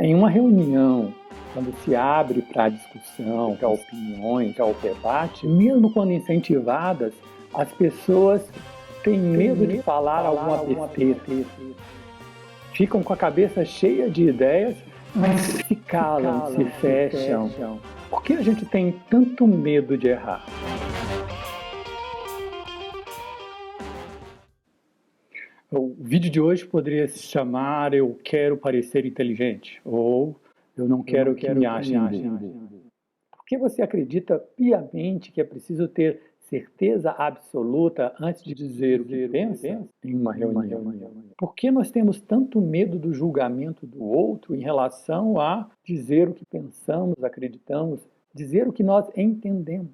Em uma reunião, quando se abre para a discussão, para opiniões, para o debate, mesmo quando incentivadas, as pessoas têm medo de falar alguma besteira. Ficam com a cabeça cheia de ideias, mas se calam, se fecham. Por que a gente tem tanto medo de errar? O vídeo de hoje poderia se chamar Eu Quero Parecer Inteligente ou Eu Não Quero Que Me Achem Burro. Por que você acredita piamente que é preciso ter certeza absoluta antes de dizer o que pensa em uma reunião? Por que nós temos tanto medo do julgamento do outro em relação a dizer o que pensamos, acreditamos, dizer o que nós entendemos?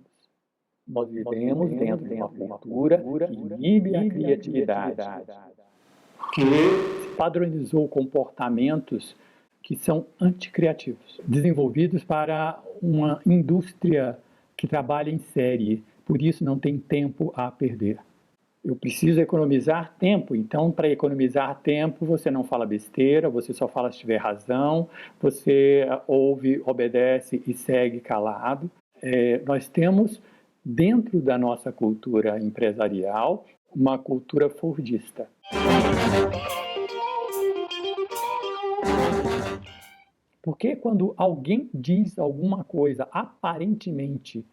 Nós vivemos dentro de uma cultura que inibe a criatividade, que se padronizou comportamentos que são anticriativos, desenvolvidos para uma indústria que trabalha em série, por isso não tem tempo a perder. Eu preciso economizar tempo, então para economizar tempo você não fala besteira, você só fala se tiver razão, você ouve, obedece e segue calado. Nós temos dentro da nossa cultura empresarial uma cultura fordista. Porque quando alguém diz alguma coisa aparentemente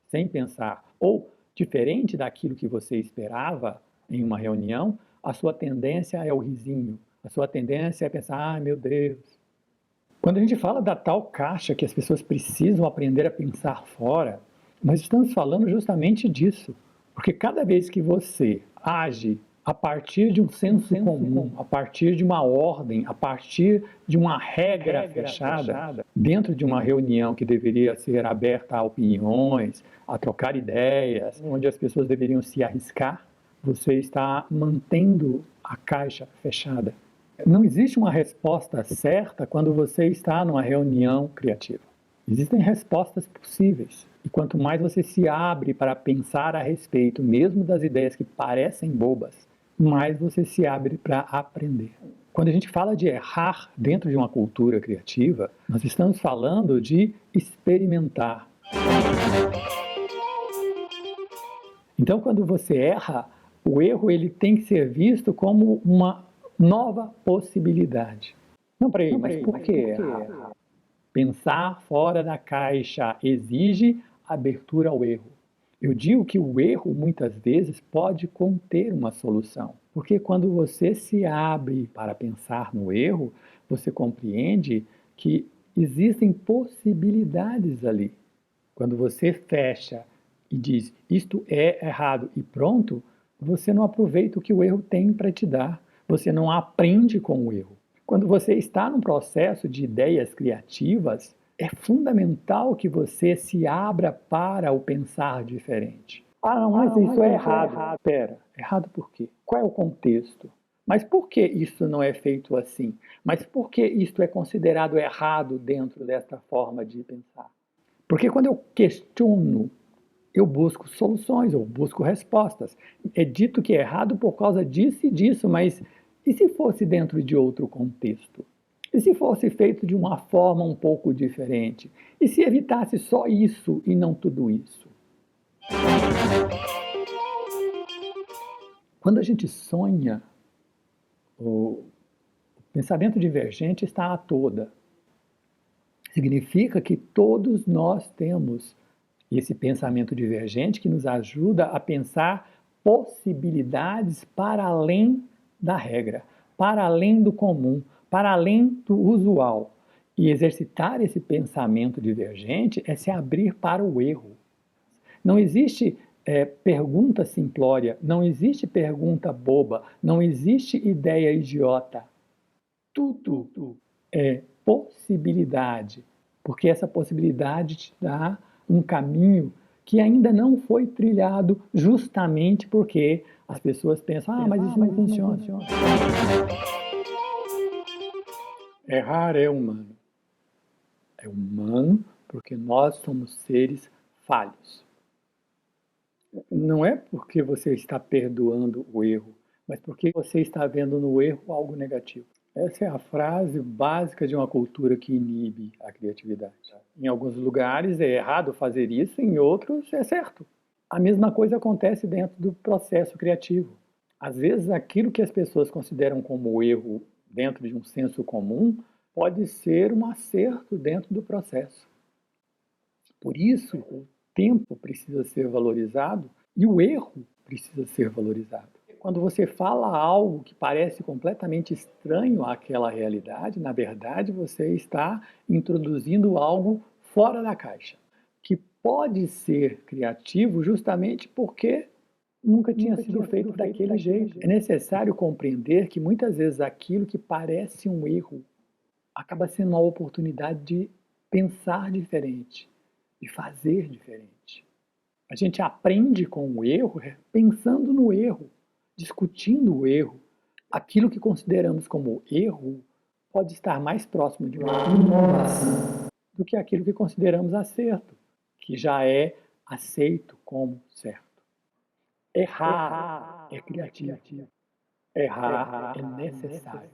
sem pensar ou diferente daquilo que você esperava em uma reunião, a sua tendência é o risinho, a sua tendência é pensar, ai meu Deus. Quando a gente fala da tal caixa que as pessoas precisam aprender a pensar fora, nós estamos falando justamente disso. Porque cada vez que você age a partir de um senso comum, a partir de uma ordem, a partir de uma regra fechada, dentro de uma reunião que deveria ser aberta a opiniões, a trocar ideias, onde as pessoas deveriam se arriscar, você está mantendo a caixa fechada. Não existe uma resposta certa quando você está numa reunião criativa. Existem respostas possíveis. E quanto mais você se abre para pensar a respeito, mesmo das ideias que parecem bobas, mais você se abre para aprender. Quando a gente fala de errar dentro de uma cultura criativa, nós estamos falando de experimentar. Então, quando você erra, o erro ele tem que ser visto como uma nova possibilidade. Não, peraí, mas por que errar? Pensar fora da caixa exige abertura ao erro. Eu digo que o erro, muitas vezes, pode conter uma solução. Porque quando você se abre para pensar no erro, você compreende que existem possibilidades ali. Quando você fecha e diz, isto é errado e pronto, você não aproveita o que o erro tem para te dar. Você não aprende com o erro. Quando você está num processo de ideias criativas, é fundamental que você se abra para o pensar diferente. Ah, não, mas isso é errado. Espera, errado por quê? Qual é o contexto? Mas por que isso não é feito assim? Mas por que isso é considerado errado dentro desta forma de pensar? Porque quando eu questiono, eu busco soluções, eu busco respostas. É dito que é errado por causa disso e disso, mas e se fosse dentro de outro contexto? E se fosse feito de uma forma um pouco diferente? E se evitasse só isso e não tudo isso? Quando a gente sonha, o pensamento divergente está a toda. Significa que todos nós temos esse pensamento divergente que nos ajuda a pensar possibilidades para além da regra, para além do comum, para além do usual. E exercitar esse pensamento divergente é se abrir para o erro. Não existe pergunta simplória, não existe pergunta boba, não existe ideia idiota. Tudo é possibilidade, porque essa possibilidade te dá um caminho que ainda não foi trilhado justamente porque as pessoas pensam, mas isso não funciona. Errar é humano. É humano porque nós somos seres falhos. Não é porque você está perdoando o erro, mas porque você está vendo no erro algo negativo. Essa é a frase básica de uma cultura que inibe a criatividade. Em alguns lugares é errado fazer isso, em outros é certo. A mesma coisa acontece dentro do processo criativo. Às vezes, aquilo que as pessoas consideram como erro dentro de um senso comum pode ser um acerto dentro do processo. Por isso, o tempo precisa ser valorizado e o erro precisa ser valorizado. Quando você fala algo que parece completamente estranho àquela realidade, na verdade você está introduzindo algo fora da caixa, que pode ser criativo justamente porque nunca tinha sido feito daquele jeito. É necessário compreender que muitas vezes aquilo que parece um erro acaba sendo uma oportunidade de pensar diferente, de fazer diferente. A gente aprende com o erro, pensando no erro, discutindo o erro. Aquilo que consideramos como erro pode estar mais próximo de uma inovação do que aquilo que consideramos acerto, que já é aceito como certo. Errar é criativo. Errar é necessário.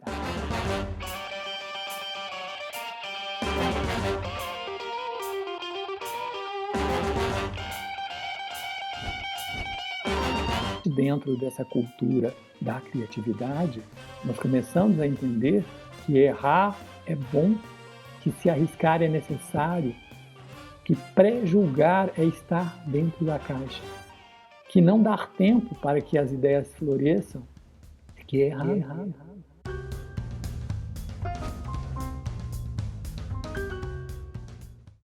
Dentro dessa cultura da criatividade, nós começamos a entender que errar é bom, que se arriscar é necessário, que pré-julgar é estar dentro da caixa, que não dar tempo para que as ideias floresçam é que é errado.